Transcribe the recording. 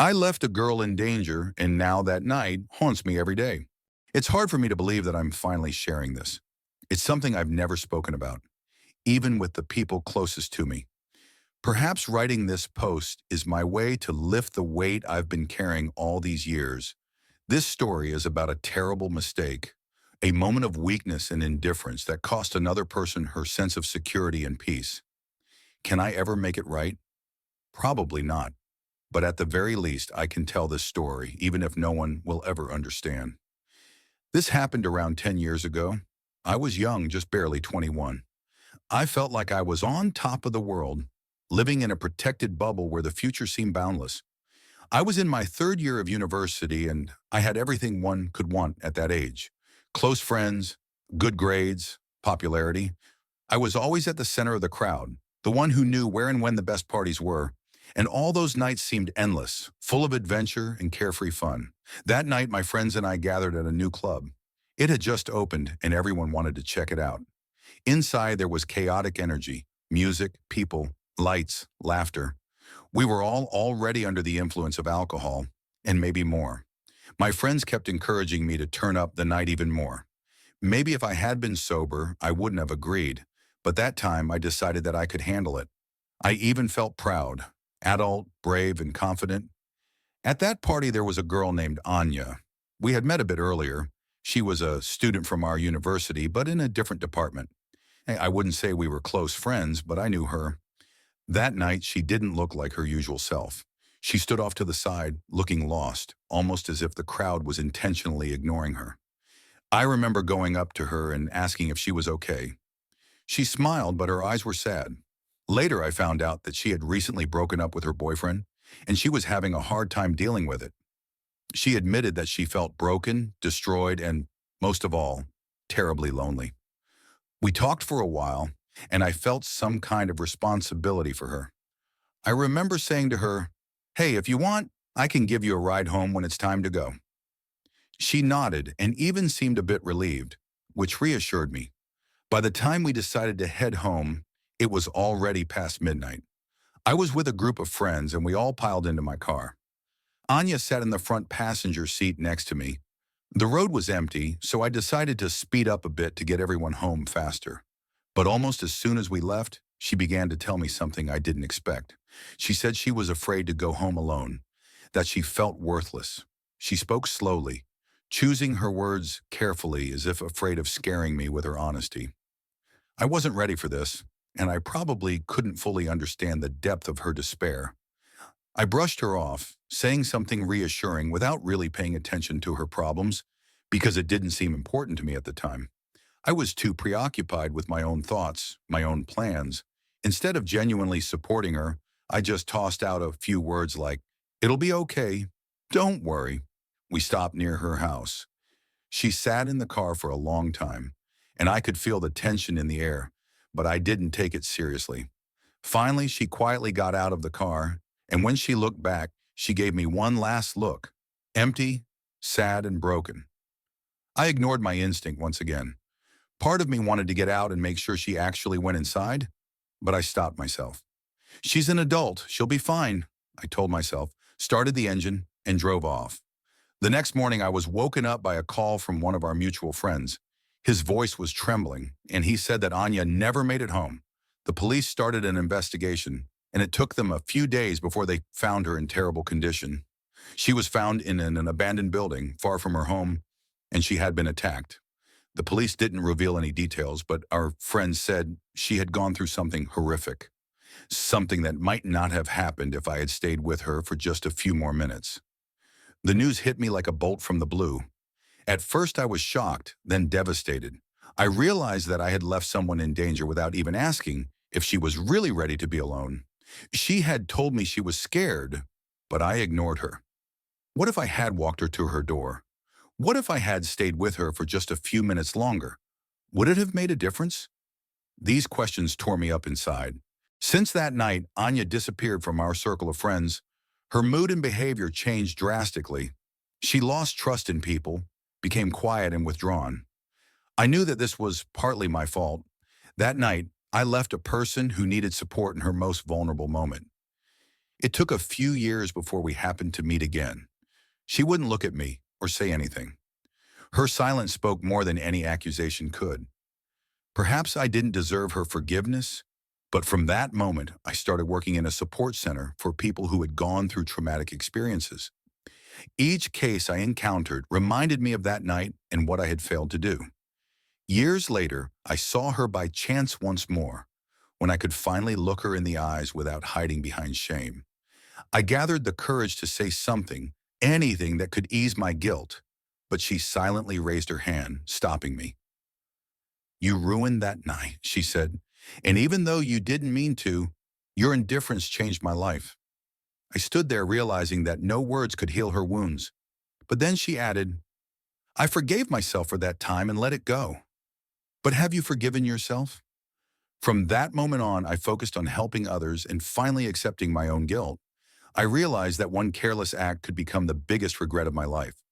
I left a girl in danger, and now that night haunts me every day. It's hard for me to believe that I'm finally sharing this. It's something I've never spoken about, even with the people closest to me. Perhaps writing this post is my way to lift the weight I've been carrying all these years. This story is about a terrible mistake, a moment of weakness and indifference that cost another person her sense of security and peace. Can I ever make it right? Probably not. But at the very least, I can tell this story, even if no one will ever understand. This happened around 10 years ago. I was young, just barely 21. I felt like I was on top of the world, living in a protected bubble where the future seemed boundless. I was in my third year of university, and I had everything one could want at that age. Close friends, good grades, popularity. I was always at the center of the crowd, the one who knew where and when the best parties were. And all those nights seemed endless, full of adventure and carefree fun. That night, my friends and I gathered at a new club. It had just opened, and everyone wanted to check it out. Inside, there was chaotic energy, music, people, lights, laughter. We were all already under the influence of alcohol, and maybe more. My friends kept encouraging me to turn up the night even more. Maybe if I had been sober, I wouldn't have agreed, but that time I decided that I could handle it. I even felt proud, adult, brave, and confident. At that party, there was a girl named Anya. We had met a bit earlier. She was a student from our university, but in a different department. I wouldn't say we were close friends, but I knew her. That night, she didn't look like her usual self. She stood off to the side, looking lost, almost as if the crowd was intentionally ignoring her. I remember going up to her and asking if she was okay. She smiled, but her eyes were sad. Later, I found out that she had recently broken up with her boyfriend, and she was having a hard time dealing with it. She admitted that she felt broken, destroyed, and, most of all, terribly lonely. We talked for a while, and I felt some kind of responsibility for her. I remember saying to her, "Hey, if you want, I can give you a ride home when it's time to go." She nodded and even seemed a bit relieved, which reassured me. By the time we decided to head home, it was already past midnight. I was with a group of friends, and we all piled into my car. Anya sat in the front passenger seat next to me. The road was empty, so I decided to speed up a bit to get everyone home faster. But almost as soon as we left, she began to tell me something I didn't expect. She said she was afraid to go home alone, that she felt worthless. She spoke slowly, choosing her words carefully as if afraid of scaring me with her honesty. I wasn't ready for this, and I probably couldn't fully understand the depth of her despair. I brushed her off, saying something reassuring without really paying attention to her problems, because it didn't seem important to me at the time. I was too preoccupied with my own thoughts, my own plans. Instead of genuinely supporting her, I just tossed out a few words like, "It'll be okay. Don't worry." We stopped near her house. She sat in the car for a long time, and I could feel the tension in the air, but I didn't take it seriously. Finally, she quietly got out of the car, and when she looked back, she gave me one last look, empty, sad, and broken. I ignored my instinct once again. Part of me wanted to get out and make sure she actually went inside, but I stopped myself. "She's an adult. She'll be fine," I told myself, started the engine, and drove off. The next morning, I was woken up by a call from one of our mutual friends. His voice was trembling, and he said that Anya never made it home. The police started an investigation, and it took them a few days before they found her in terrible condition. She was found in an abandoned building, far from her home, and she had been attacked. The police didn't reveal any details, but our friend said she had gone through something horrific, something that might not have happened if I had stayed with her for just a few more minutes. The news hit me like a bolt from the blue. At first I was shocked, then devastated. I realized that I had left someone in danger without even asking if she was really ready to be alone. She had told me she was scared, but I ignored her. What if I had walked her to her door? What if I had stayed with her for just a few minutes longer? Would it have made a difference? These questions tore me up inside. Since that night, Anya disappeared from our circle of friends. Her mood and behavior changed drastically. She lost trust in people, became quiet and withdrawn. I knew that this was partly my fault. That night, I left a person who needed support in her most vulnerable moment. It took a few years before we happened to meet again. She wouldn't look at me or say anything. Her silence spoke more than any accusation could. Perhaps I didn't deserve her forgiveness, but from that moment, I started working in a support center for people who had gone through traumatic experiences. Each case I encountered reminded me of that night and what I had failed to do. Years later, I saw her by chance once more, when I could finally look her in the eyes without hiding behind shame. I gathered the courage to say something, anything that could ease my guilt, but she silently raised her hand, stopping me. "You ruined that night," she said, "and even though you didn't mean to, your indifference changed my life." I stood there realizing that no words could heal her wounds. But then she added, "I forgave myself for that time and let it go. But have you forgiven yourself?" From that moment on, I focused on helping others and finally accepting my own guilt. I realized that one careless act could become the biggest regret of my life.